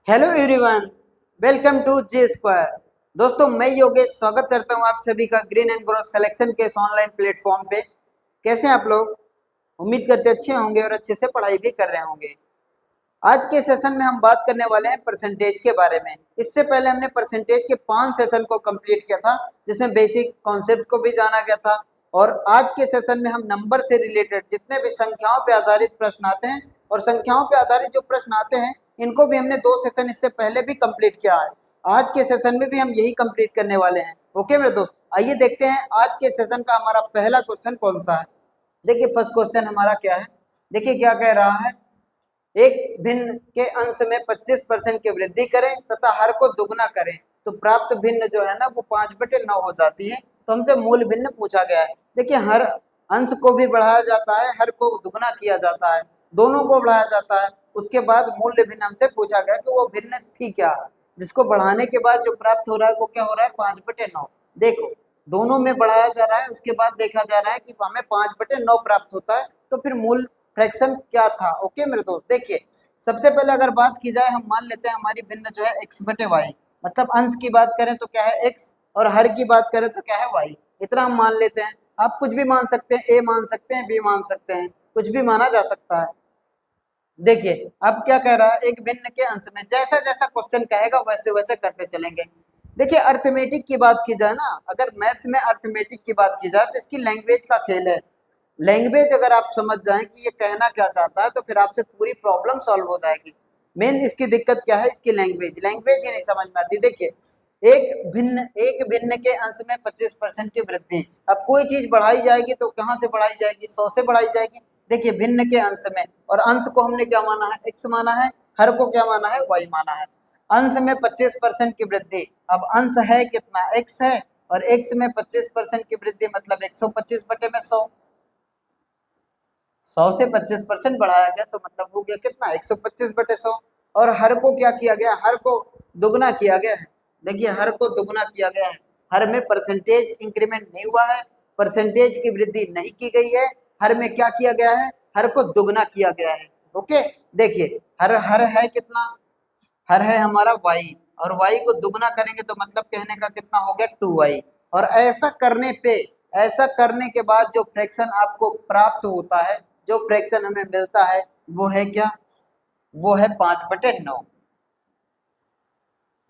Hello everyone, welcome to G square. दोस्तों, मैं योगेश स्वागत करता हूं आप सभी का ग्रीन एंड ग्रोथ सिलेक्शन के इस ऑनलाइन प्लेटफॉर्म पे। कैसे हैं आप लोग? उम्मीद करते अच्छे होंगे और अच्छे से पढ़ाई भी कर रहे होंगे। आज के सेशन में हम बात करने वाले हैं परसेंटेज के बारे में। इससे पहले हमने परसेंटेज के 5 सेशन को कंप्लीट किया था, जिसमें बेसिक कॉन्सेप्ट को भी जाना गया था। और आज के सेशन में हम नंबर से रिलेटेड जितने भी संख्याओं पे आधारित प्रश्न आते हैं और संख्याओं पे आधारित जो प्रश्न आते हैं, इनको भी हमने 2 सेशन इससे पहले भी कंप्लीट किया है। आज के सेशन में भी हम यही कंप्लीट करने वाले हैं। ओके मेरे दोस्त, आइए देखते हैं आज के सेशन का हमारा पहला क्वेश्चन कौन सा है। देखिए, फर्स्ट क्वेश्चन हमारा क्या है। देखिए क्या कह रहा है, एक भिन्न के अंश में 25% की वृद्धि करें तथा हर को दुगना करें तो प्राप्त भिन्न जो है ना वो 5/9 हो जाती है। तो हमसे मूल भिन्न पूछा गया है। देखिए, हर अंश को भी बढ़ाया जाता है, हर को दुगना किया जाता है, दोनों को बढ़ाया जाता है। उसके बाद मूल्य भिन्न हमसे पूछा गया कि वो भिन्न थी क्या, जिसको बढ़ाने के बाद जो प्राप्त हो रहा है वो क्या हो रहा है, 5/9। देखो, दोनों में बढ़ाया जा रहा है, उसके बाद देखा जा रहा है कि हमें 5/9 प्राप्त होता है। तो फिर मूल फ्रैक्शन क्या था। ओके मेरे दोस्त, देखिए सबसे पहले अगर बात की जाए, हम मान लेते हैं हमारी भिन्न जो है x/y, मतलब अंश की बात करें तो क्या है x, और हर की बात करें तो क्या है y। इतना हम मान लेते हैं। आप कुछ भी मान सकते हैं, a मान सकते हैं, b मान सकते हैं, कुछ भी माना जा सकता है। देखिए अब क्या कह रहा है, एक भिन्न के अंश में, जैसा जैसा क्वेश्चन कहेगा वैसे वैसे करते चलेंगे। देखिए अर्थमेटिक की बात की जाए ना, अगर मैथ में अर्थमेटिक की बात की जाए तो इसकी लैंग्वेज का खेल है। लैंग्वेज अगर आप समझ जाएं कि ये कहना क्या चाहता है तो फिर आपसे पूरी प्रॉब्लम सॉल्व हो जाएगी। मेन इसकी दिक्कत क्या है, इसकी लैंग्वेज लैंग्वेज ही नहीं समझ में आती। देखिए, एक भिन्न के अंश में 25% की वृद्धि। अब कोई चीज बढ़ाई जाएगी तो कहाँ से बढ़ाई जाएगी, 100 से बढ़ाई जाएगी। देखिए भिन्न के अंश में, और अंश को हमने क्या माना है, x माना है, हर को क्या माना है, y माना है। अंश में 25% की वृद्धि। अब अंश है कितना, x है, और x में 25% की वृद्धि मतलब 125/100। 100 से 25% बढ़ाया गया तो मतलब हो गया कितना, 125/100। और हर को क्या किया गया, हर को दुगना किया गया है। देखिए हर को दुगना किया गया है। हर में परसेंटेज इंक्रीमेंट नहीं हुआ है, परसेंटेज की वृद्धि नहीं की गई है। हर में क्या किया गया है, हर को दुगना किया गया है। ओके, देखिए हर हर है कितना, हर है हमारा y, और y को दुगना करेंगे तो मतलब कहने का कितना हो गया, 2y। और ऐसा करने पे, ऐसा करने के बाद जो फ्रैक्शन आपको प्राप्त होता है, जो फ्रैक्शन हमें मिलता है वो है क्या, वो है 5/9।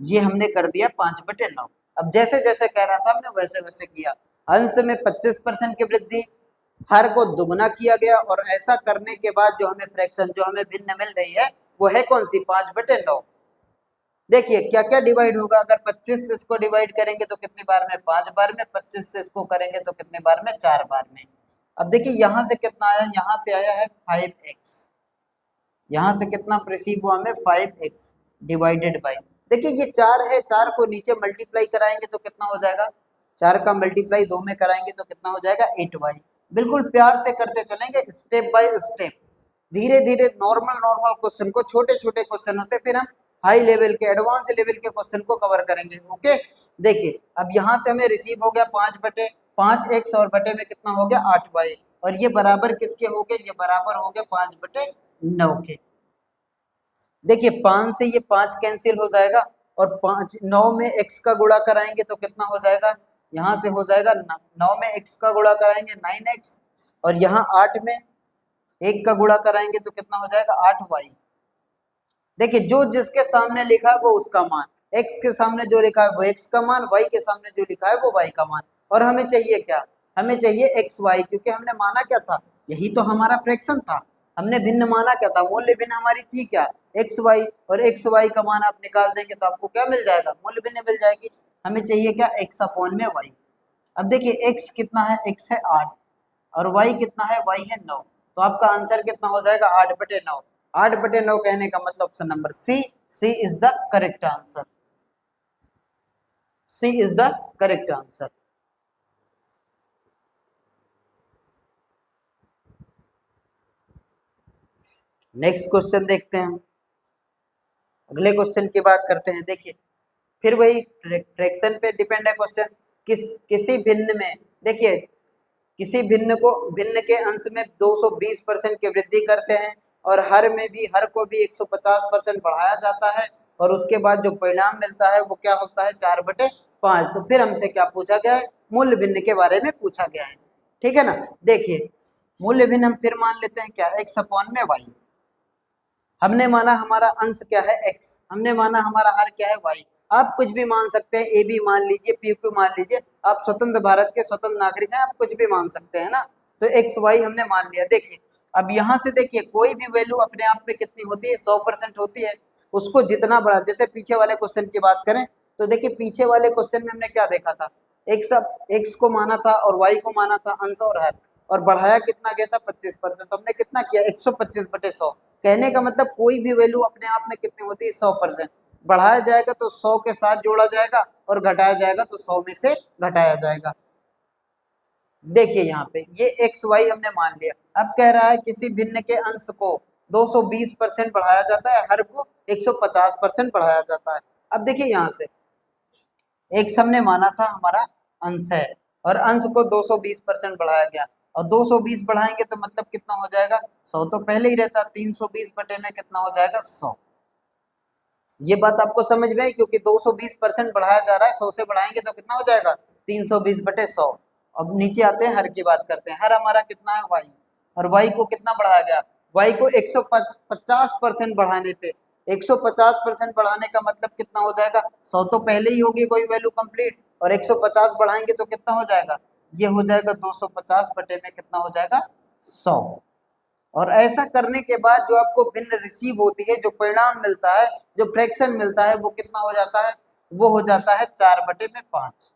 ये हमने कर दिया 5/9। अब जैसे जैसे कह रहा था हमने वैसे वैसे किया। अंश में 25% की वृद्धि, हर को दुगना किया गया, और ऐसा करने के बाद जो हमें फ्रैक्शन, जो हमें भिन्न मिल रही है वो है कौन सी, 5/9। देखिए क्या क्या डिवाइड होगा, अगर 25 से इसको डिवाइड करेंगे तो कितनी बार में, 5 बार में। 25 से इसको करेंगे तो कितनी बार में, 4 बार में। अब देखिए यहाँ से कितना आया, यहाँ से आया है 5x। यहाँ से कितना रिसीव हुआ हमें, 5x डिवाइडेड बाई। देखिए ये 4 है, 4 को नीचे मल्टीप्लाई कराएंगे तो कितना हो जाएगा, 4 का मल्टीप्लाई 2 में कराएंगे तो कितना हो जाएगा, 8y। बिल्कुल प्यार से करते चलेंगे, स्टेप बाय स्टेप, धीरे धीरे। नॉर्मल नॉर्मल क्वेश्चन को, छोटे छोटे क्वेश्चनों से फिर हम हाई लेवल के, एडवांस लेवल के क्वेश्चन को कवर करेंगे। ओके, देखिए अब यहाँ से हमें रिसीव हो गया 5/5x, और बटे में कितना हो गया, 8y। और ये बराबर किसके हो गए, ये बराबर हो गया 5/9 के। देखिए 5 से ये 5 कैंसिल हो जाएगा, और 9 में x का गुणा कराएंगे तो कितना हो जाएगा, यहाँ से हो जाएगा 9 में x का गुणा कराएंगे 9x, और यहाँ 8 में 1 का गुणा कराएंगे तो कितना हो जाएगा, 8y। देखिए जो जिसके सामने लिखा है वो उसका मान, x के सामने जो लिखा है वो x का मान, y के सामने जो लिखा है वो y का मान। और हमें चाहिए क्या, हमें चाहिए xy, क्योंकि हमने माना क्या था, यही तो हमारा फ्रैक्शन था। हमने भिन्न माना क्या था, मूल्य भिन्न हमारी थी क्या, xy। और xy का मान आप निकाल देंगे तो आपको क्या मिल जाएगा, मूल्य भिन्न मिल जाएगी। हमें चाहिए क्या, x/y। अब देखिए x कितना है, x है 8, और y कितना है, y है 9। तो आपका आंसर कितना हो जाएगा, 8/9। 8/9 कहने का मतलब option number C, C is the correct answer. C is the correct answer. Next question देखते हैं, अगले क्वेश्चन की बात करते हैं। देखिए फिर वही फ्रैक्शन पे डिपेंड है क्वेश्चन। किसी भिन्न में, देखिए किसी भिन्न को, भिन्न के अंश में 220% की वृद्धि करते हैं, और हर में भी, हर को भी 150% बढ़ाया जाता है, और उसके बाद जो परिणाम मिलता है वो क्या होता है 4/5। तो फिर हमसे क्या पूछा गया है, मूल्य भिन्न के बारे में पूछा गया है, ठीक है ना। देखिए मूल्य भिन्न हम फिर मान लेते हैं क्या, x अपॉन में y। हमने माना हमारा अंश क्या है x, हमने माना हमारा हर क्या है y। आप कुछ भी मान सकते हैं, ए बी मान लीजिए, पी क्यू मान लीजिए, आप स्वतंत्र भारत के स्वतंत्र नागरिक हैं, आप कुछ भी मान सकते हैं ना। तो एक्स वाई हमने मान लिया। देखिए अब यहाँ से देखिए कोई भी वैल्यू अपने आप में कितनी होती है, 100% होती है। उसको जितना बड़ा, जैसे पीछे वाले क्वेश्चन की बात करें तो देखिए पीछे वाले क्वेश्चन में हमने क्या देखा था, एक्स को माना था और वाई को माना था अंश और हर, और बढ़ाया कितना गया था 25%। तो हमने कितना किया 125/100। कहने का मतलब कोई भी वैल्यू अपने आप में कितनी होती है 100%। बढ़ाया जाएगा तो 100 के साथ जोड़ा जाएगा और घटाया जाएगा तो 100 में से घटाया जाएगा। देखिए यहाँ पे ये एक्स वाई हमने मान लिया। अब कह रहा है किसी भिन्न के अंश को 220% बढ़ाया जाता है, हर को 150% बढ़ाया जाता है। अब देखिए यहाँ से एक्स हमने माना था हमारा अंश है और अंश को 220% बढ़ाया गया, और 220 बढ़ाएंगे तो मतलब कितना हो जाएगा 100 तो पहले ही रहता, 320 बटे में कितना हो जाएगा 100। ये बात आपको समझ में आई, क्योंकि 220% बढ़ाया जा रहा है, 100 से बढ़ाएंगे तो कितना हो जाएगा 320/100। अब नीचे आते हैं हर की बात करते हैं। हर हमारा कितना है y, और y को कितना बढ़ाया गया, y को 150% बढ़ाने पे, 150% बढ़ाने का मतलब कितना हो जाएगा 100 तो पहले ही होगी कोई वैल्यू कंप्लीट, और 150 बढ़ाएंगे तो कितना हो जाएगा, ये हो जाएगा 250 बटे में कितना हो जाएगा 100। और ऐसा करने के बाद जो आपको भिन्न रिसीव होती है, जो परिणाम मिलता है, जो फ्रैक्शन मिलता है वो कितना हो जाता है, वो हो जाता है 4/5।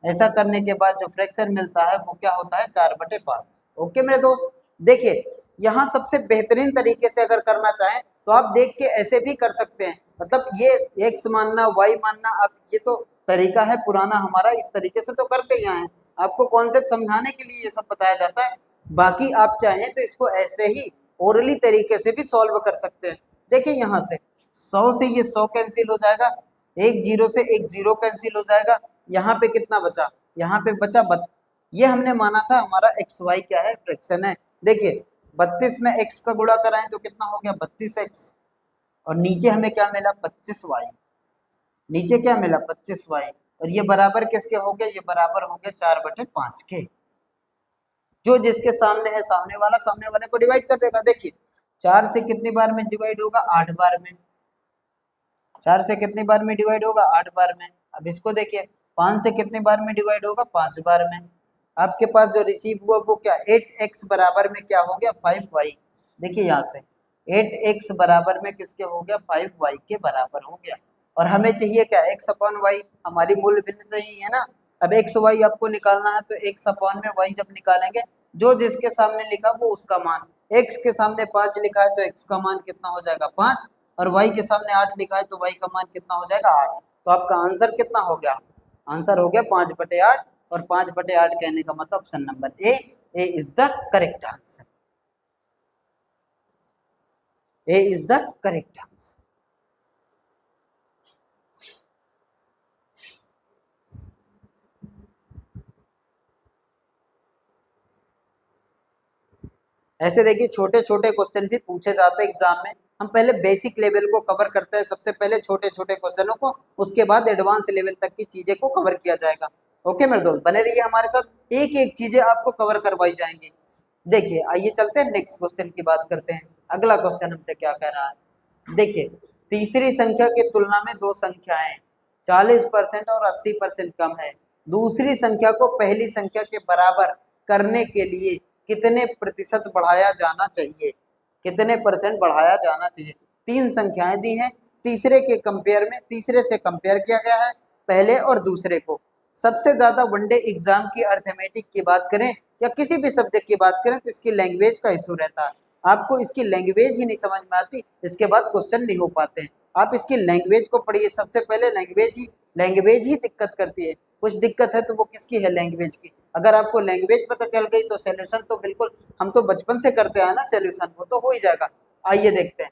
ऐसा करने के बाद जो फ्रैक्शन मिलता है वो क्या होता है 4/5। ओके मेरे दोस्त, देखिए यहाँ सबसे बेहतरीन तरीके से अगर करना चाहें तो आप देख के ऐसे भी कर सकते हैं, मतलब ये एक्स मानना वाई मानना, अब ये तो तरीका है पुराना हमारा, इस तरीके से तो करते ही आए हैं। आपको कॉन्सेप्ट समझाने के लिए ये सब बताया जाता है। बाकी आप चाहें तो इसको ऐसे ही ओरली तरीके से भी सॉल्व कर सकते हैं। देखिए यहाँ से 100 से ये 100 कैंसिल हो जाएगा, एक जीरो से एक जीरो कैंसिल हो जाएगा, यहाँ पे कितना बचा, यहाँ पे बचा ये हमने माना था हमारा एक्स वाई क्या है फ्रैक्शन है। देखिए 32 में x का गुणा कराएं तो कितना हो गया 32x, और नीचे हमें क्या मिला 25y, नीचे क्या मिला 25y, और ये बराबर किसके हो गया, ये बराबर हो गया 4/5 के। जो जिसके सामने है सामने वाले को डिवाइड कर देगा। देखिए 4 से कितनी बार में डिवाइड होगा 8 बार में, 4 से कितनी बार में डिवाइड होगा 8 बार में। अब इसको देखिए 5 से कितनी बार में डिवाइड होगा 5 बार में। आपके पास जो रिसीव हुआ वो क्या 8x बराबर में क्या हो गया 5y। देखिए यहाँ से 8x बराबर में किसके हो गया 5y के बराबर हो गया, और हमें चाहिए क्या x अपॉन y, हमारी मूल्य भिन्नता ही है ना। अब x y आपको निकालना है तो x अपॉन में y जब निकालेंगे, जो जिसके सामने लिखा वो उसका मान, x के सामने 5 लिखा है तो x का मान कितना हो जाएगा 5, और y के सामने 8 लिखा है तो y का मान कितना हो जाएगा 8। तो आपका आंसर कितना हो गया, आंसर हो गया 5/8, और 5/8 कहने का मतलब option number A is the correct answer, A is the correct answer. ऐसे देखिए छोटे छोटे क्वेश्चन भी पूछे जाते हैं एग्जाम में। हम पहले बेसिक लेवल को कवर करते हैं सबसे पहले, छोटे छोटे क्वेश्चनों को, उसके बाद एडवांस लेवल तक की चीजें को कवर किया जाएगा। ओके मेरे दोस्त बने रहिए हमारे साथ, एक एक चीजें आपको कवर करवाई जाएंगी। देखिए आइए चलते हैं नेक्स्ट क्वेश्चन की बात करते हैं। अगला क्वेश्चन हमसे क्या कह रहा है, देखिए तीसरी संख्या की तुलना में दो संख्याएं 40% और 80% कम है, दूसरी संख्या को पहली संख्या के बराबर करने के लिए कितने प्रतिशत बढ़ाया जाना चाहिए, कितने परसेंट बढ़ाया जाना चाहिए। तीन संख्याएं दी हैं, तीसरे के कंपेयर में, तीसरे से कंपेयर किया गया है पहले और दूसरे को। सबसे ज्यादा वनडे एग्जाम की अर्थमेटिक की बात करें या किसी भी सब्जेक्ट की बात करें तो इसकी लैंग्वेज का इशू रहता है। आपको इसकी लैंग्वेज ही नहीं समझ में आती, इसके बाद क्वेश्चन नहीं हो पाते हैं। आप इसकी लैंग्वेज को पढ़िए, सबसे पहले लैंग्वेज ही दिक्कत करती है। कुछ दिक्कत है तो वो किसकी है, लैंग्वेज की। अगर आपको लैंग्वेज पता चल गई तो सोल्यूशन तो बिल्कुल, हम तो बचपन से करते हैं ना सोल्यूशन, वो तो हो ही जाएगा। आइए देखते हैं।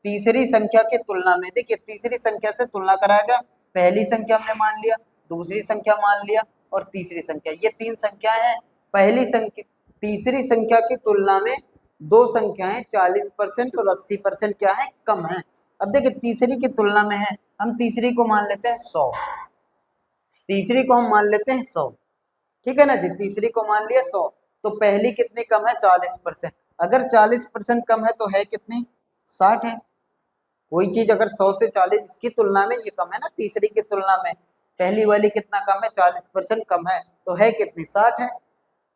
तीसरी संख्या की तुलना में, देखिए तीसरी संख्या से तुलना कराएगा, पहली संख्या हमने मान लिया, दूसरी संख्या मान लिया और तीसरी संख्या, ये तीन संख्याएं हैं। पहली संख्या तीसरी संख्या की तुलना में दो संख्याएं 40% और 80% क्या है कम है। अब देखिए तीसरी की तुलना में है, हम तीसरी को मान लेते हैं 100, तीसरी को हम मान लेते हैं 100, ठीक है ना जी, तीसरी को मान लिया 100, तो पहली कितनी कम है 40%, अगर 40% कम है तो है कितनी 60 है। कोई चीज अगर 100 से 40 इसकी तुलना में ये कम है ना, तीसरी की तुलना में पहली वाली कितना कम है 40% कम है, तो है कितनी 60 है।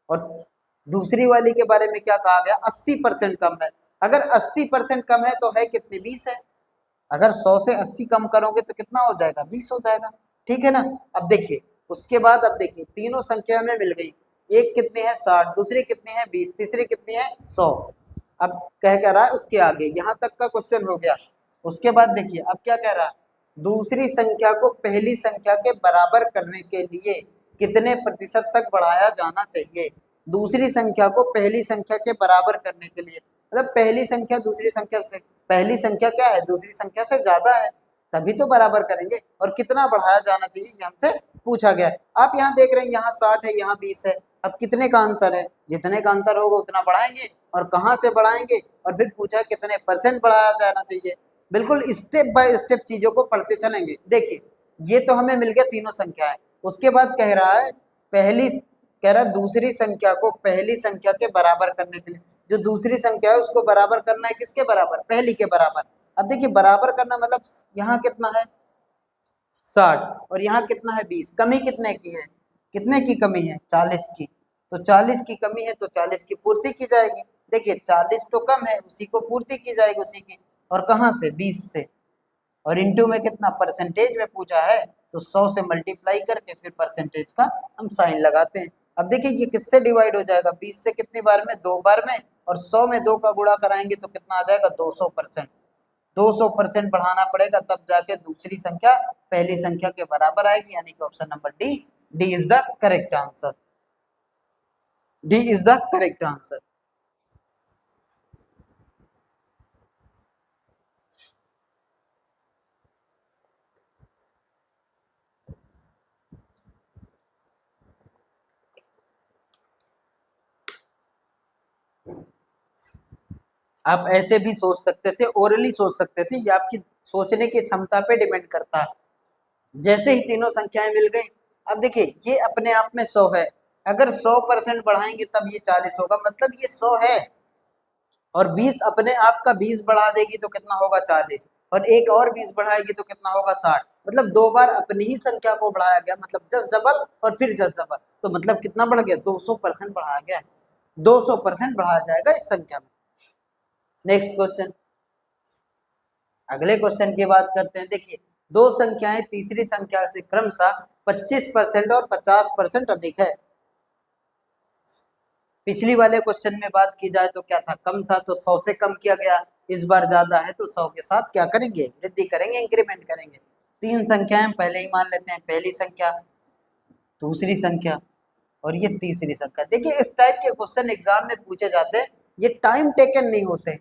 और दूसरी वाली के बारे में क्या कहा गया 80% कम है, अगर 80% कम है तो है कितनी 20 है, अगर 100 से 80 कम करोगे तो कितना हो जाएगा 20 हो जाएगा, ठीक है ना। अब देखिए उसके बाद अब देखिए तीनों संख्या में मिल गई, एक कितनी है 60, दूसरी कितनी है 20, तीसरी कितनी है 100। अब कह रहा है उसके आगे यहाँ तक का क्वेश्चन हो गया। उसके बाद देखिए अब क्या कह रहा है, दूसरी संख्या को पहली संख्या के बराबर करने के लिए कितने प्रतिशत तक बढ़ाया जाना चाहिए। दूसरी संख्या को पहली संख्या के बराबर करने के लिए, मतलब पहली संख्या दूसरी संख्या से, पहली संख्या क्या है दूसरी संख्या से ज्यादा है, तभी तो बराबर करेंगे, और कितना बढ़ाया जाना चाहिए ये हमसे पूछा गया है। आप यहाँ देख रहे हैं यहाँ 60 है यहाँ 20 है, अब कितने का अंतर है, जितने का अंतर होगा उतना बढ़ाएंगे, और कहाँ से बढ़ाएंगे, और फिर पूछा कितने परसेंट बढ़ाया जाना चाहिए। बिल्कुल स्टेप बाय स्टेप चीजों को पढ़ते चलेंगे। देखिए ये तो हमें मिल गया तीनों संख्याएं, उसके बाद कह रहा है पहली, कह रहा है दूसरी संख्या को पहली संख्या के बराबर करने के लिए, जो दूसरी संख्या है उसको बराबर करना है किसके बराबर, पहली के बराबर। अब देखिए बराबर करना मतलब यहाँ कितना है 60 और यहाँ कितना है 20, कमी कितने की है, कितने की कमी है 40 की, तो 40 की कमी है तो 40 की पूर्ति की जाएगी। देखिए 40 तो कम है उसी को पूर्ति की जाएगी उसी की, और कहाँ से 20 से, और इंटू में कितना परसेंटेज में पूछा है तो 100 से मल्टीप्लाई करके फिर परसेंटेज का हम साइन लगाते हैं। अब देखिए ये किससे डिवाइड हो जाएगा 20 से कितनी बार में 2 बार में, और 100 में 2 का गुणा कराएंगे तो कितना आ जाएगा 200%, 200% बढ़ाना पड़ेगा तब जाके दूसरी संख्या पहली संख्या के बराबर आएगी, यानी कि option number D, D is the correct answer, D is the correct answer. आप ऐसे भी सोच सकते थे, ओरली सोच सकते थे, ये आपकी सोचने की क्षमता पे डिपेंड करता है। जैसे ही तीनों संख्याएं मिल गई, अब देखिए ये अपने आप में 100 है, अगर 100% बढ़ाएंगे तब ये 40 होगा, मतलब ये 100 है, और 20 अपने आप का 20 बढ़ा देगी तो कितना होगा 40, और एक और 20 बढ़ाएगी तो कितना होगा 60, मतलब 2 बार अपनी ही संख्या को बढ़ाया गया, मतलब जस्ट डबल और फिर जस्ट डबल, तो मतलब कितना बढ़ गया 200% बढ़ाया गया, 200% बढ़ाया जाएगा इस संख्या में। नेक्स्ट क्वेश्चन, अगले क्वेश्चन की बात करते हैं। देखिए दो संख्याएं तीसरी संख्या से क्रमशः 25% और 50% अधिक है। पिछली वाले क्वेश्चन में बात की जाए तो क्या था, कम था तो 100 से कम किया गया, इस बार ज्यादा है तो 100 के साथ क्या करेंगे वृद्धि करेंगे, इंक्रीमेंट करेंगे। तीन संख्याएं पहले ही मान लेते हैं, पहली संख्या दूसरी संख्या और ये तीसरी संख्या। देखिए इस टाइप के क्वेश्चन एग्जाम में पूछे जाते हैं, ये टाइम टेकन नहीं होते,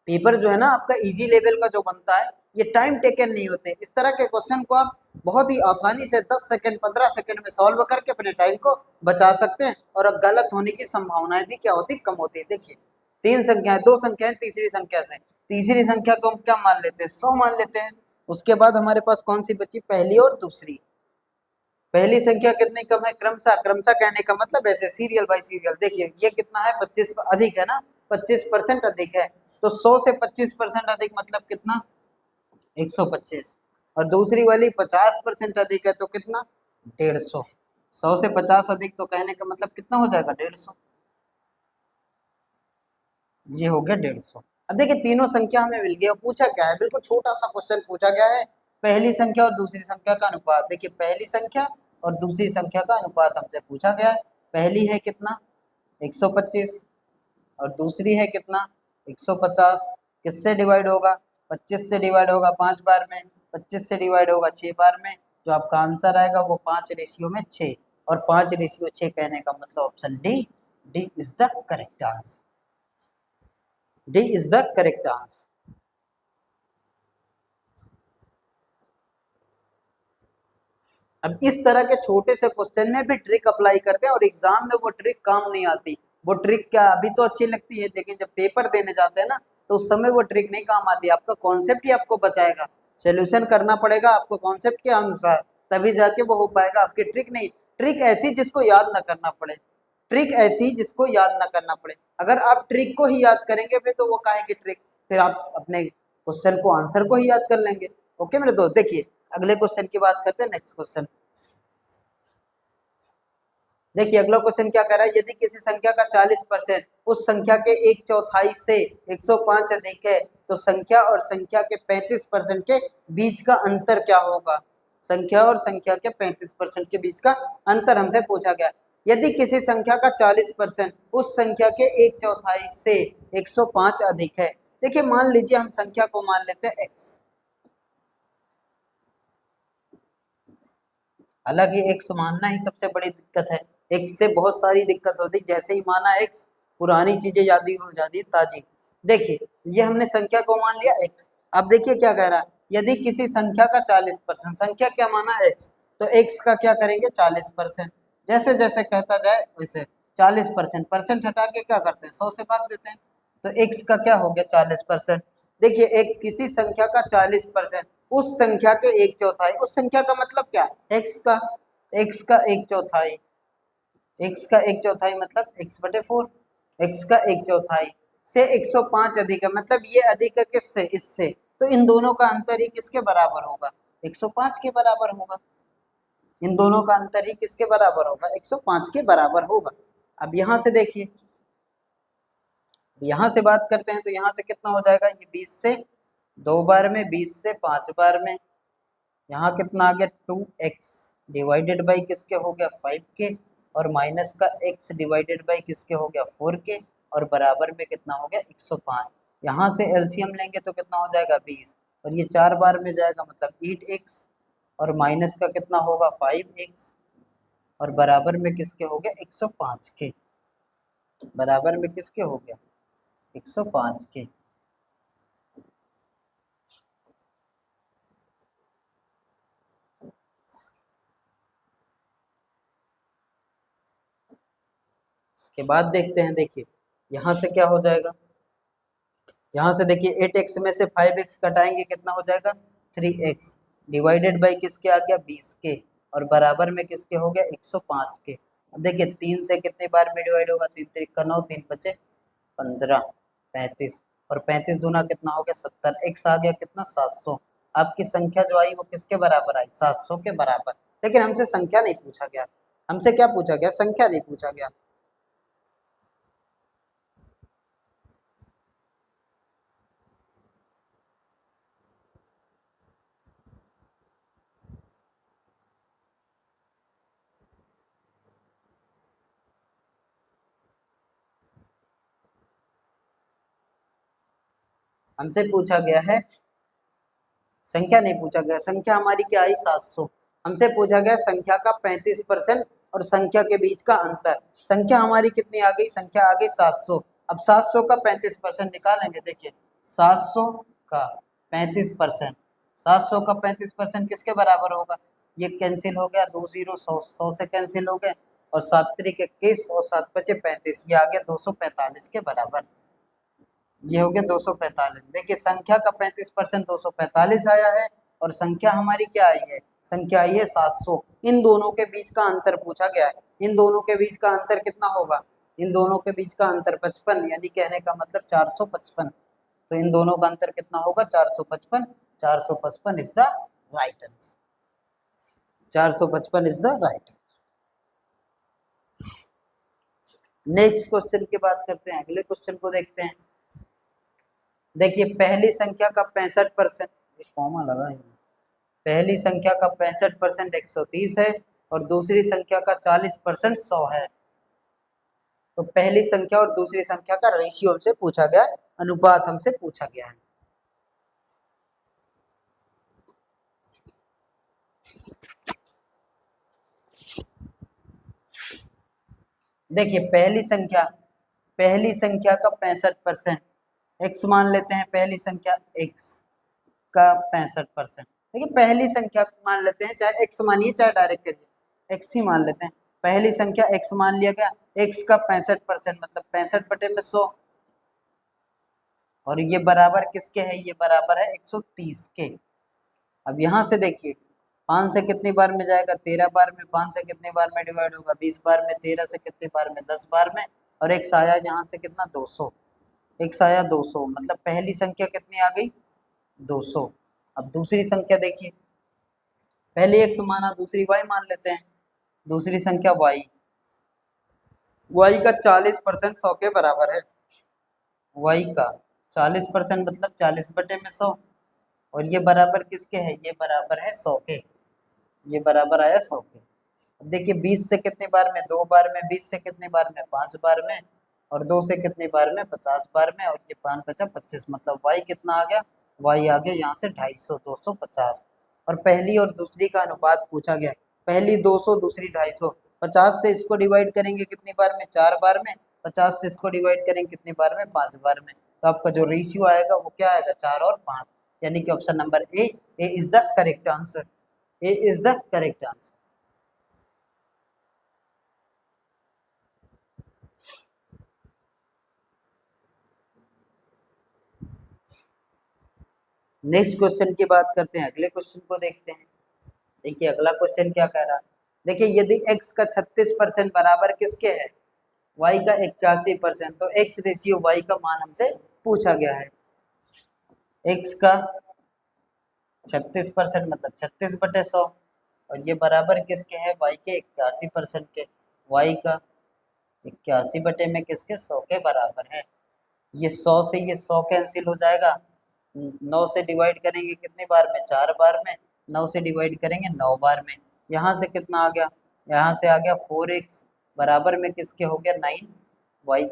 पेपर जो है ना आपका इजी लेवल का जो बनता है ये टाइम टेकन नहीं होते। इस तरह के क्वेश्चन को आप बहुत ही आसानी से 10 सेकंड 15 सेकंड में सॉल्व करके अपने टाइम को बचा सकते हैं, और गलत होने की संभावनाएं भी क्या होती कम होती है। देखिए तीन संख्याएं, दो संख्याएं तीसरी संख्या से, तीसरी संख्या को हम क्या मान लेते हैं 100 मान लेते हैं। उसके बाद हमारे पास कौन सी बची, पहली और दूसरी। पहली संख्या कितनी कम है, क्रमशः, क्रमशः कहने का मतलब ऐसे सीरियल बाय सीरियल। देखिए ये कितना है 25 अधिक है ना, 25% अधिक है, तो 100 से 25% अधिक मतलब कितना 125, और दूसरी वाली 50% अधिक है तो कितना 150, 100 से 50 अधिक तो कहने का मतलब कितना हो जाएगा 150, ये हो गया 150। अब देखिए तीनों संख्या हमें मिल गई, और पूछा क्या है, बिल्कुल छोटा सा क्वेश्चन पूछा गया है, पहली संख्या और दूसरी संख्या का अनुपात। देखिए पहली संख्या और दूसरी संख्या का अनुपात हमसे पूछा गया है, पहली है कितना 125 और दूसरी है कितना 150, किससे डिवाइड होगा 25 से डिवाइड होगा 5 बार में, 25 से डिवाइड होगा 6 बार में, जो आपका आंसर आएगा वो 5:6, और 5:6 कहने का मतलब option D, D is the correct answer, D is the correct answer. अब इस तरह के छोटे से क्वेश्चन में भी ट्रिक अप्लाई करते हैं, और एग्जाम में वो ट्रिक काम नहीं आती। वो ट्रिक क्या अभी तो अच्छी लगती है, लेकिन जब पेपर देने जाते हैं ना तो उस समय वो ट्रिक नहीं काम आती, आपका कॉन्सेप्ट ही आपको बचाएगा। सोल्यूशन करना पड़ेगा आपको कॉन्सेप्ट के अनुसार, तभी जाके वो हो पाएगा, आपकी ट्रिक नहीं। ट्रिक ऐसी जिसको याद ना करना पड़े, ट्रिक ऐसी जिसको याद ना करना पड़े। अगर आप ट्रिक को ही याद करेंगे फिर तो वो काहे की ट्रिक, फिर आप अपने क्वेश्चन को आंसर को ही याद कर लेंगे। ओके मेरे दोस्त, देखिए अगले क्वेश्चन की बात करते हैं, नेक्स्ट क्वेश्चन। देखिए अगला क्वेश्चन क्या कह रहा है, यदि किसी संख्या का 40% उस संख्या के 1/4 से 105 अधिक है तो संख्या और संख्या के 35% के बीच का अंतर क्या होगा। संख्या और संख्या के 35% के बीच का अंतर हमसे पूछा गया। यदि किसी संख्या का 40% उस संख्या के 1/4 से 105 अधिक है। देखिए मान लीजिए हम संख्या को मान लेते हैं x, हालांकि x मानना ही सबसे बड़ी दिक्कत है, x से बहुत सारी दिक्कत होती, जैसे ही माना x पुरानी चीजें याद हो जाती ताजी। देखिए ये हमने संख्या को मान लिया x। अब देखिए क्या कह रहा है, यदि किसी संख्या का 40%, संख्या क्या माना x, तो x का क्या करेंगे 40%, जैसे जैसे कहता जाए वैसे 40%, परसेंट हटा के क्या करते हैं 100 से भाग देते हैं, तो x का क्या हो गया 40%। देखिए एक किसी संख्या का 40% उस संख्या के 1/4, उस संख्या का मतलब क्या, x का, x का 1/4, x का 1/4 मतलब x/4, x का 1/4 से 105 अधिक है, मतलब ये अधिक है किससे, इससे, तो इन दोनों का अंतर ही किसके बराबर होगा, 105 के बराबर होगा। इन दोनों का अंतर ही किसके बराबर होगा, 105 के बराबर होगा। अब यहाँ से देखिए, यहाँ से बात करते हैं तो यहाँ से कितना हो जाएगा, ये 20 से 2 बार में, 20 से 5 बार में, यहाँ कितना आ गया 2x डिवाइडेड बाई किसके हो गया 5 के, और माइनस का x डिवाइडेड बाई किसके हो गया 4 के, और बराबर में कितना हो गया 105। यहाँ से एलसीएम लेंगे तो कितना हो जाएगा 20, और ये 4 बार में जाएगा मतलब 8x, और माइनस का कितना होगा 5x, और बराबर में किसके हो गया 105 के, बराबर में किसके हो गया 105 के। इसके बाद देखते हैं, देखिए यहाँ से क्या हो जाएगा, यहाँ से देखिए 8x में से 5x घटाएंगे कितना हो जाएगा 3x, डिवाइडेड बाई किसके आ गया 20 के, और बराबर में किसके हो गया 105 के। अब देखिए 3 से कितने बार में डिवाइड होगा, 3 3 का 9, 3 बचे 15, 35, और 35 दूना कितना हो गया 70, x आ गया कितना 700। आपकी संख्या जो आई वो किसके बराबर आई 700 के बराबर। लेकिन हमसे संख्या नहीं पूछा गया, हमसे क्या पूछा गया, संख्या नहीं पूछा गया। हमसे पूछा गया है संख्या, नहीं पूछा गया, संख्या हमारी क्या आई 700। हमसे पूछा गया संख्या का 35% और संख्या के बीच का अंतर। संख्या हमारी कितनी आ गई, संख्या आ गई 700। अब 700 का 35% निकालेंगे, देखिए 700 का 35%, 700 का 35% किसके बराबर होगा, ये कैंसिल हो गया, 2 0 100 100 से कैंसिल हो गए, और 7 3 21 और 7 बचे 35, ये आ गया 245 के बराबर। ये हो गया 245। देखिए संख्या का 35% 245 आया है, और संख्या हमारी क्या आई है, संख्या आई है 700। इन दोनों के बीच का अंतर पूछा गया है, इन दोनों के बीच का अंतर कितना होगा, इन दोनों के बीच का अंतर 55, यानी कहने का मतलब 455। तो इन दोनों का अंतर कितना होगा 455, 455 is the right answer, 455 is the right answer. Next question की बात करते हैं, अगले क्वेश्चन को देखते हैं। देखिए पहली संख्या का 65%, कॉमा लगा है, पहली संख्या का 65% 130 है, और दूसरी संख्या का 40% 100 है। तो पहली संख्या और दूसरी संख्या का रेशियो हमसे पूछा गया, अनुपात हमसे पूछा गया है। देखिए पहली संख्या का 65%, x मान लेते हैं, पहली संख्या x का 65%। देखिए पहली संख्या मान लेते हैं, चाहे x मानिए चाहे डायरेक्ट करिए, x ही मान लेते हैं। पहली संख्या x मान लिया गया, x का 65% मतलब 65 बटे में 100, और ये बराबर किसके है, ये बराबर है 130 के। अब यहाँ से देखिए 5 से कितनी बार में जाएगा, 13 बार में। 5 से कितने बार में डिवाइड होगा, 20 बार में। 13 से कितने बार में, 10 बार में। और एक साया यहाँ से कितना, 200। एक साया 200, मतलब पहली संख्या कितनी आ गई, 200। अब दूसरी संख्या देखिए, पहले x माना, दूसरी y मान लेते हैं। दूसरी संख्या y, y का 40% 100 के बराबर है। y का 40% मतलब 40/100। और ये बराबर किसके है, ये बराबर है 100 के। ये बराबर आया 100 के। अब देखिए 20 से कितने बार में, 2 बार में। 20 से कितने बार में, 5 बार में। और 2 से कितने बार में, 50 बार में। और ये 5 50 25, मतलब y कितना आ गया, y आ गया यहाँ से 250, 250। और पहली और दूसरी का अनुपात पूछा गया, पहली 200, दूसरी 250। 50 से इसको डिवाइड करेंगे कितनी बार में, 4 बार में। 50 से इसको डिवाइड करेंगे कितनी बार में, 5 बार में। तो आपका जो रेशियो आएगा वो क्या आएगा, 4 और 5। यानी कि option number A is the correct answer. A is the correct answer. Next question की बात करते हैं, अगले क्वेश्चन को देखते हैं। देखिए अगला क्वेश्चन क्या कह रहा है। देखिए यदि x का 36% बराबर किसके है, y का 81%, तो x रेशियो y का मान हमसे पूछा गया है। x का 36% मतलब 36/100। और ये बराबर किसके है, y के 81% के। y का 81 बटे में किसके, 100 के बराबर है। ये 100 से ये 100 कैंसिल हो जाएगा। 9 से डिवाइड करेंगे कितने बार में, 4 बार में। 9 से डिवाइड करेंगे 9 बार में। यहाँ से कितना आ गया, यहाँ से आ गया 4x बराबर में किसके हो गया, 9y।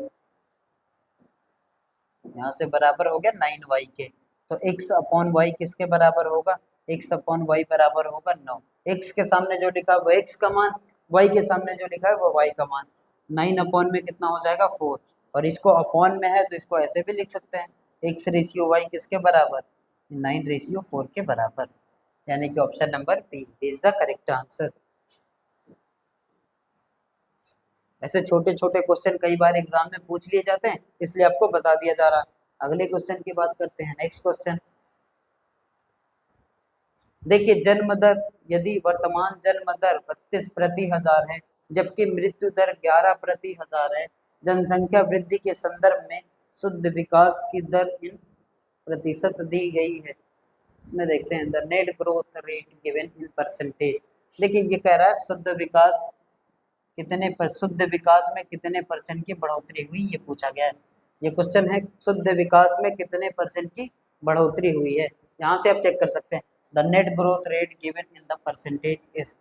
यहाँ से बराबर हो गया 9y के। तो x अपॉन y किसके बराबर होगा, x अपॉन y बराबर होगा 9। x के सामने जो लिखा है वो x का मान, y के सामने जो लिखा है वो y का मान। 9 अपॉन में कितना हो जाएगा, 4। और इसको अपॉन में है तो इसको ऐसे भी लिख सकते हैं, x रेशियो y किसके बराबर, 9/4 के बराबर। यानी कि option number B is the correct answer. ऐसे छोटे छोटे क्वेश्चन कई बार एग्जाम में पूछ लिए जाते हैं, इसलिए आपको बता दिया जा रहा है। अगले क्वेश्चन की बात करते हैं, नेक्स्ट क्वेश्चन। देखिए जन्म दर, यदि वर्तमान जन्म दर 32/1000 है, जबकि मृत्यु दर 11/1000 है, जनसंख्या वृद्धि के संदर्भ में शुद्ध विकास की दर इन प्रतिशत दी गई है। इसमें देखते हैं the net growth rate given in percentage. देखिए ये कह रहा है शुद्ध विकास कितने पर, शुद्ध विकास में कितने परसेंट की बढ़ोतरी हुई, ये पूछा गया है। ये क्वेश्चन है शुद्ध विकास में कितने परसेंट की बढ़ोतरी हुई है। यहाँ से आप चेक कर सकते हैं the net growth rate given in the percentage is,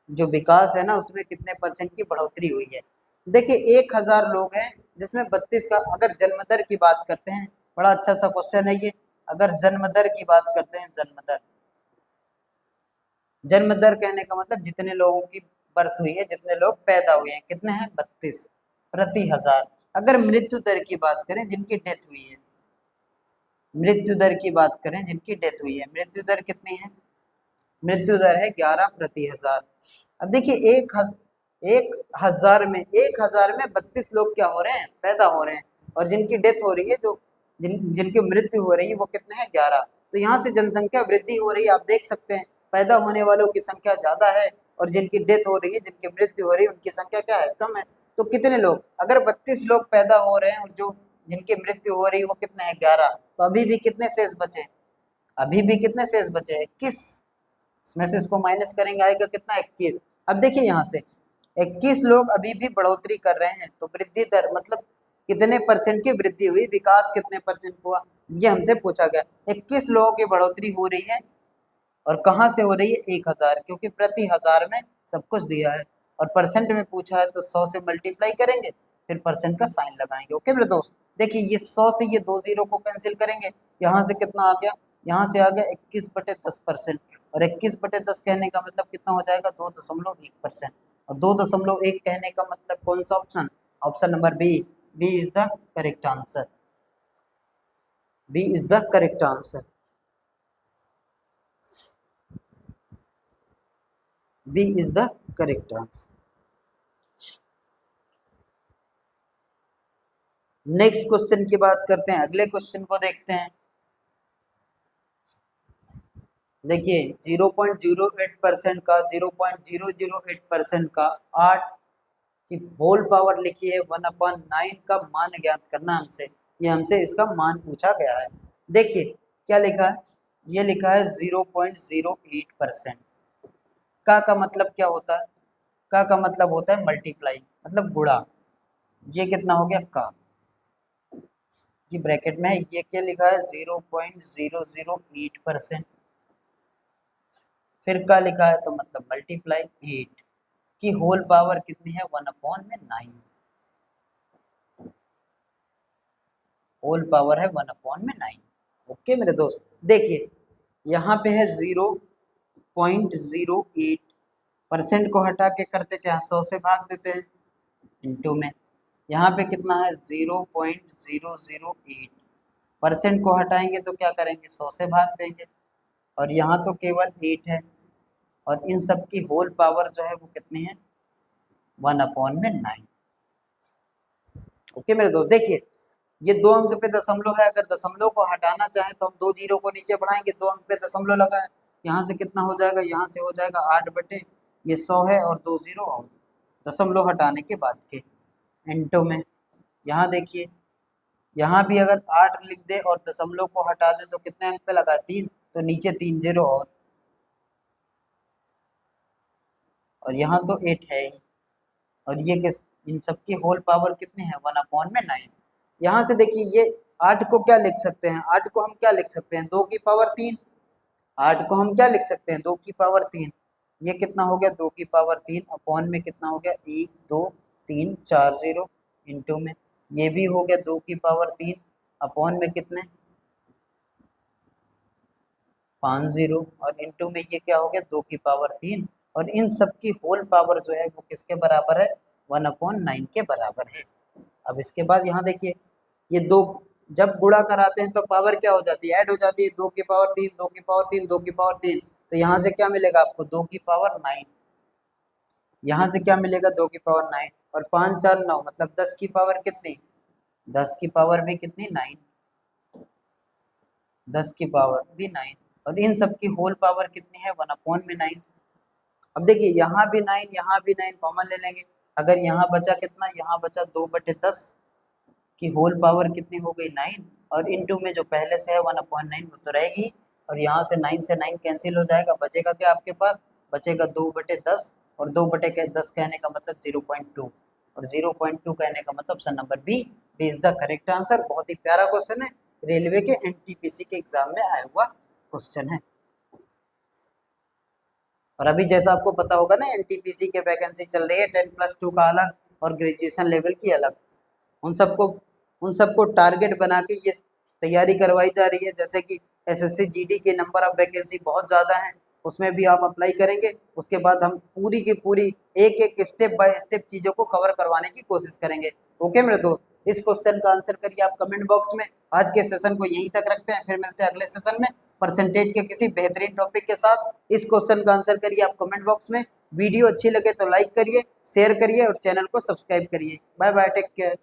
जो विकास है ना उसमें कितने परसेंट की बढ़ोतरी हुई है। देखिए 1000 लोग हैं जिसमें 32 का, अगर जन्म दर की बात करते हैं, बड़ा अच्छा सा क्वेश्चन है ये। अगर जन्म दर की बात करते हैं, जन्म दर, जन्म दर कहने का मतलब जितने लोगों की बर्थ हुई है, जितने लोग पैदा हुए हैं, कितने हैं, 32/1000। अगर मृत्यु दर की बात करें, जिनकी डेथ हुई है, मृत्यु दर की बात करें जिनकी डेथ हुई है, मृत्यु दर कितनी है, मृत्यु दर है 11/1000। अब देखिए 1000 में 32 लोग क्या हो रहे हैं, पैदा हो रहे हैं। और जिनकी डेथ हो रही है, जो जिनकी मृत्यु हो रही है वो कितने हैं, 11। तो यहाँ से जनसंख्या वृद्धि हो रही है, आप देख सकते हैं पैदा होने वालों की संख्या ज्यादा है, और जिनकी डेथ हो रही है, जिनकी मृत्यु हो रही है, उनकी संख्या क्या है, कम है। तो कितने लोग, अगर 32 लोग पैदा हो रहे हैं और जो जिनकी मृत्यु हो रही है वो कितने हैं, 11। तो अभी भी कितने शेष बचे, अभी भी कितने शेष बचे, 21। इसमें से इसको माइनस करेंगे आएगा कितना, 21। अब देखिए यहाँ से 21 लोग अभी भी बढ़ोतरी कर रहे हैं, तो वृद्धि दर मतलब कितने परसेंट की वृद्धि हुई, विकास कितने परसेंट हुआ, ये हमसे पूछा गया। 21 लोगों की बढ़ोतरी हो रही है, और कहाँ से हो रही है, 1000, क्योंकि प्रति हजार में सब कुछ दिया है। और परसेंट में पूछा है तो 100 से मल्टीप्लाई करेंगे, फिर परसेंट का साइन लगाएंगे। ओके मेरे दोस्त, देखिए ये 100 से ये 2 जीरो को कैंसिल करेंगे, यहाँ से कितना आ गया, यहाँ से आ गया 21/10%। और 21/10 कहने का मतलब कितना हो जाएगा, 2.1%। और 2.1 कहने का मतलब कौन सा option, option number B, B is the correct answer. B is the correct answer. B is the correct answer. Next question की बात करते हैं, अगले क्वेश्चन को देखते हैं। देखिए 0.08% का 0.008% का 8 की होल पावर लिखी है 1/9 का मान ज्ञात करना हमसे, ये हमसे इसका मान पूछा गया है। देखिए क्या लिखा है, ये लिखा है 0.08%। का मतलब क्या होता है, का मतलब होता है मल्टीप्लाई, मतलब गुणा। ये कितना हो गया का, ये ब्रैकेट में है, ये क्या लिखा है 0.008%। फिर का लिखा है तो मतलब मल्टीप्लाई 8 की होल पावर कितनी है 1/9, होल पावर है 1/9। ओके मेरे दोस्त, देखिए यहाँ पे है 0.08%, को हटा के करते क्या 100 से भाग देते हैं इनटू में। यहाँ पे कितना है 0.008%, को हटाएंगे तो क्या करेंगे 100 से भाग देंगे, और यहाँ तो केवल 8 है, और इन सब की होल पावर जो है वो कितनी है 1/9। ओके मेरे दोस्त, देखिए ये 2 अंक पे दशमलव है, अगर दशमलव को हटाना चाहे तो हम 2 जीरो को नीचे बढ़ाएंगे, 2 अंक पे दशमलव लगा है, यहाँ से कितना हो जाएगा, यहाँ से हो जाएगा 8 बटे ये 100 है और 2 जीरो और दशमलव हटाने के बाद के इंटू में। यहाँ देखिए यहाँ भी अगर 8 लिख दे और दशमलव को हटा दे तो कितने अंक पे लगा 3, तो नीचे 3 जीरो और यहाँ तो 8 है ही, और ये किस, इन सबकी होल पावर कितनी है 1/9। यहाँ से देखिए ये 8 को क्या लिख सकते हैं, 8 को हम क्या लिख सकते हैं 2 की पावर 3, 8 को हम क्या लिख सकते हैं 2 की पावर 3, ये कितना हो गया 2 की पावर 3 अपॉन में कितना हो गया 1 2 3 4 जीरो इंटू में, ये भी हो गया 2 की पावर 3 अपॉन में कितने 5 जीरो, और इंटू में ये क्या हो गया 2 की पावर 3, और इन सब की होल पावर जो है वो किसके बराबर है 1/9 के बराबर है। अब इसके बाद यहाँ देखिए ये दो जब गुणा कराते हैं तो पावर क्या हो जाती है ऐड हो जाती है, 2 की पावर 3 2 की पावर 3 2 की पावर 3, तो यहाँ से क्या मिलेगा आपको 2 की पावर 9, यहाँ से क्या मिलेगा 2 की पावर 9, और 5 4 9 मतलब 10 की पावर कितनी, 10 की पावर भी कितनी 9, 10 की पावर भी 9, और इन सब की होल पावर कितनी है 1/9। अब देखिए यहाँ भी 9 यहाँ भी 9 कॉमन ले लेंगे, अगर यहाँ बचा कितना, यहाँ बचा 2/10 की होल पावर कितनी हो गई 9, और इनटू में जो पहले से है 1/9 वो तो रहेगी, और यहाँ से 9 से 9 कैंसिल हो जाएगा, बचेगा क्या आपके पास, बचेगा 2/10, और 2/10 कहने का मतलब 0.2, और 0.2 कहने का मतलब option number B is the correct answer. बहुत ही प्यारा क्वेश्चन है, रेलवे के एनटीपीसी के एग्जाम में आया हुआ क्वेश्चन है। और अभी जैसा आपको पता होगा ना एनटीपीसी के वैकेंसी चल रही है 10+2 का अलग और ग्रेजुएशन लेवल की अलग, उन सबको टारगेट बना के ये तैयारी करवाई जा रही है। जैसे कि एसएससी जीडी के नंबर ऑफ वैकेंसी बहुत ज़्यादा हैं, उसमें भी आप अप्लाई करेंगे, उसके बाद हम पूरी की पूरी एक एक स्टेप बाय स्टेप चीज़ों को कवर करवाने की कोशिश करेंगे। ओके मेरे दोस्त, इस क्वेश्चन का आंसर करिए आप कमेंट बॉक्स में। आज के सेशन को यहीं तक रखते हैं, फिर मिलते हैं अगले सेशन में परसेंटेज के किसी बेहतरीन टॉपिक के साथ। इस क्वेश्चन का आंसर करिए आप कमेंट बॉक्स में। वीडियो अच्छी लगे तो लाइक करिए, शेयर करिए और चैनल को सब्सक्राइब करिए। Bye bye, take care.